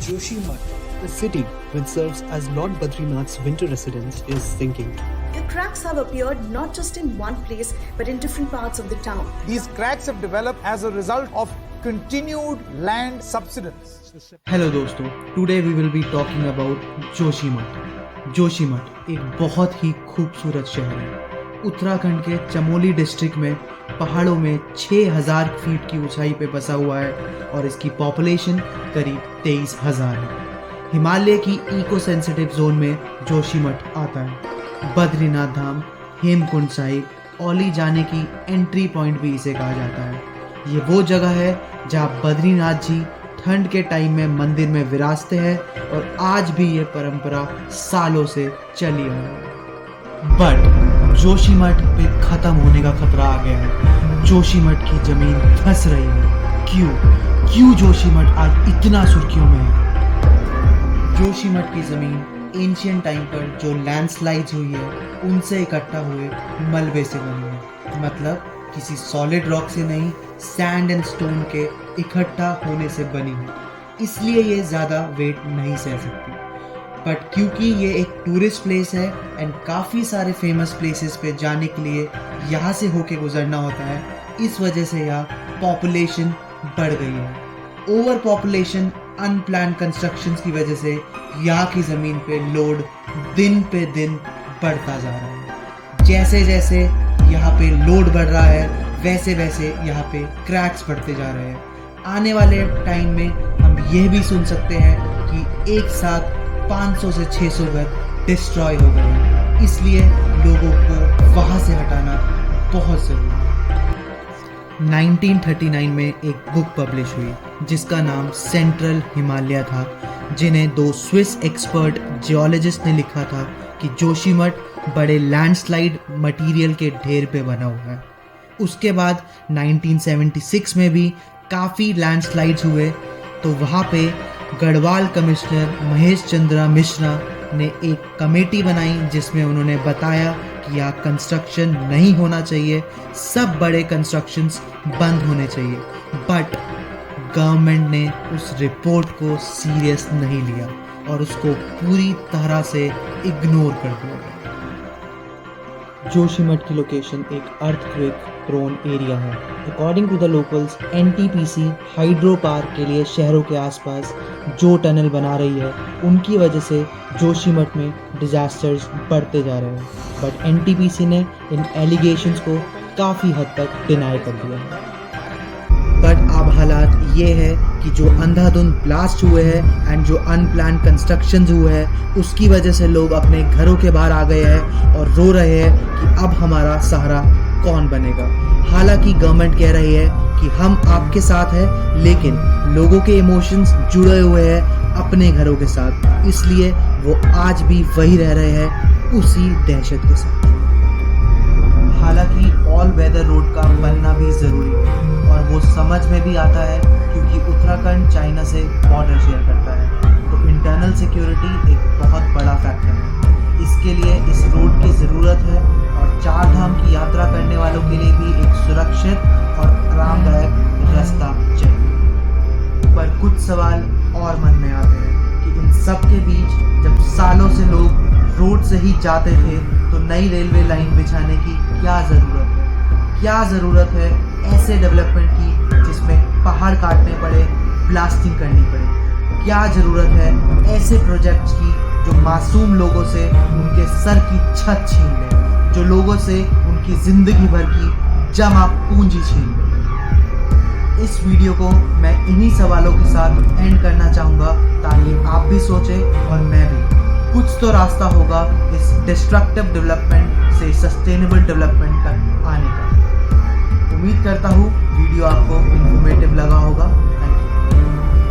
Joshimath, the city which serves as Lord Badrinath's winter residence, is sinking. The cracks have appeared not just in one place but in different parts of the town. These cracks have developed as a result of continued land subsidence. Hello दोस्तों, today we will be talking about Joshimath. Joshimath एक बहुत ही खूबसूरत शहर है। उत्तराखंड के Chamoli district में पहाड़ों में 6000 फीट की ऊंचाई पे बसा हुआ है और इसकी पॉपुलेशन करीब 23,000 है। हिमालय की इको सेंसिटिव जोन में जोशीमठ आता है। बद्रीनाथ धाम, हेमकुंड साहिब, औली जाने की एंट्री पॉइंट भी इसे कहा जाता है। ये वो जगह है जहाँ बद्रीनाथ जी ठंड के टाइम में मंदिर में विराजते हैं और आज भी ये परंपरा सालों से चली आ रही है। बट जोशीमठ पे खत्म होने का खतरा आ गया है। जोशीमठ की जमीन धंस रही है। क्यों जोशीमठ आज इतना सुर्खियों में है? जोशीमठ की जमीन एंशियंट टाइम पर जो लैंडस्लाइड्स हुई है उनसे इकट्ठा हुए मलबे से बनी है। मतलब किसी सॉलिड रॉक से नहीं, सैंड एंड स्टोन के इकट्ठा होने से बनी है। इसलिए ये ज़्यादा वेट नहीं सह सकती। बट क्योंकि ये एक टूरिस्ट प्लेस है एंड काफ़ी सारे फेमस प्लेसेस पे जाने के लिए यहाँ से होके गुजरना होता है, इस वजह से यहाँ पॉपुलेशन बढ़ गई है। ओवर पॉपुलेशन, अनप्लान्ड कंस्ट्रक्शंस की वजह से यहाँ की ज़मीन पे लोड दिन पे दिन बढ़ता जा रहा है। जैसे जैसे यहाँ पे लोड बढ़ रहा है वैसे वैसे यहाँ पे क्रैक्स बढ़ते जा रहे हैं। आने वाले टाइम में हम यह भी सुन सकते हैं कि एक साथ 500 से 600 घर डिस्ट्रॉय हो गए हैं। इसलिए लोगों को वहाँ से हटाना बहुत ज़रूरी है। 1939 में एक बुक पब्लिश हुई जिसका नाम सेंट्रल हिमालय था, जिन्हें 2 स्विस एक्सपर्ट जियोलॉजिस्ट ने लिखा था कि जोशीमठ बड़े लैंडस्लाइड मटेरियल के ढेर पे बना हुआ है। उसके बाद 1976 में भी काफ़ी लैंडस्लाइड्स हुए, तो वहाँ पे गढ़वाल कमिश्नर महेश चंद्रा मिश्रा ने एक कमेटी बनाई जिसमें उन्होंने बताया कि यहाँ कंस्ट्रक्शन नहीं होना चाहिए, सब बड़े कंस्ट्रक्शंस बंद होने चाहिए। बट गवर्नमेंट ने उस रिपोर्ट को सीरियस नहीं लिया और उसको पूरी तरह से इग्नोर कर दिया। जोशीमठ की लोकेशन एक अर्थक्वेक प्रोन एरिया है। According to the locals, NTPC hydro park के लिए शहरों के आसपास जो टनल बना रही है उनकी वजह से जोशीमठ में डिजास्टर्स बढ़ते जा रहे हैं। बट एनटीपीसी ने इन एलिगेशंस को काफ़ी हद तक डिनाई कर दिया है। बट अब हालात ये है कि जो अंधाधुंध ब्लास्ट हुए हैं एंड जो अनप्लान कंस्ट्रक्शंस हुए हैं उसकी वजह से लोग अपने घरों के बाहर आ गए हैं और रो रहे हैं कि अब हमारा सहारा कौन बनेगा। हालांकि गवर्नमेंट कह रही है कि हम आपके साथ हैं, लेकिन लोगों के इमोशंस जुड़े हुए हैं अपने घरों के साथ, इसलिए वो आज भी वही रह रहे हैं उसी दहशत के साथ। हालांकि ऑल वेदर रोड का बनना भी ज़रूरी है और वो समझ में भी आता है क्योंकि उत्तराखंड चाइना से बॉर्डर शेयर करता है, तो इंटरनल सिक्योरिटी एक बहुत बड़ा फैक्टर है। इसके लिए इस रोड की ज़रूरत है और 4 धाम की यात्रा करने वालों के लिए भी एक सुरक्षित और आरामदायक रास्ता चाहिए। पर कुछ सवाल और मन में आते हैं कि इन सब के बीच जब सालों से लोग रोड से ही जाते थे तो नई रेलवे लाइन बिछाने की क्या ज़रूरत है? क्या ज़रूरत है ऐसे डेवलपमेंट की जिसमें पहाड़ काटने पड़े, ब्लास्टिंग करनी पड़े? क्या ज़रूरत है ऐसे प्रोजेक्ट्स की जो मासूम लोगों से उनके सर की छत छीन ले, जो लोगों से उनकी ज़िंदगी भर की जमा पूंजी छीन ले? इस वीडियो को मैं इन्हीं सवालों के साथ एंड करना चाहूँगा ताकि आप भी सोचें और मैं भी। कुछ तो रास्ता होगा इस डिस्ट्रक्टिव डेवलपमेंट से सस्टेनेबल डेवलपमेंट तक आने का। उम्मीद करता हूँ वीडियो आपको इन्फॉर्मेटिव लगा होगा।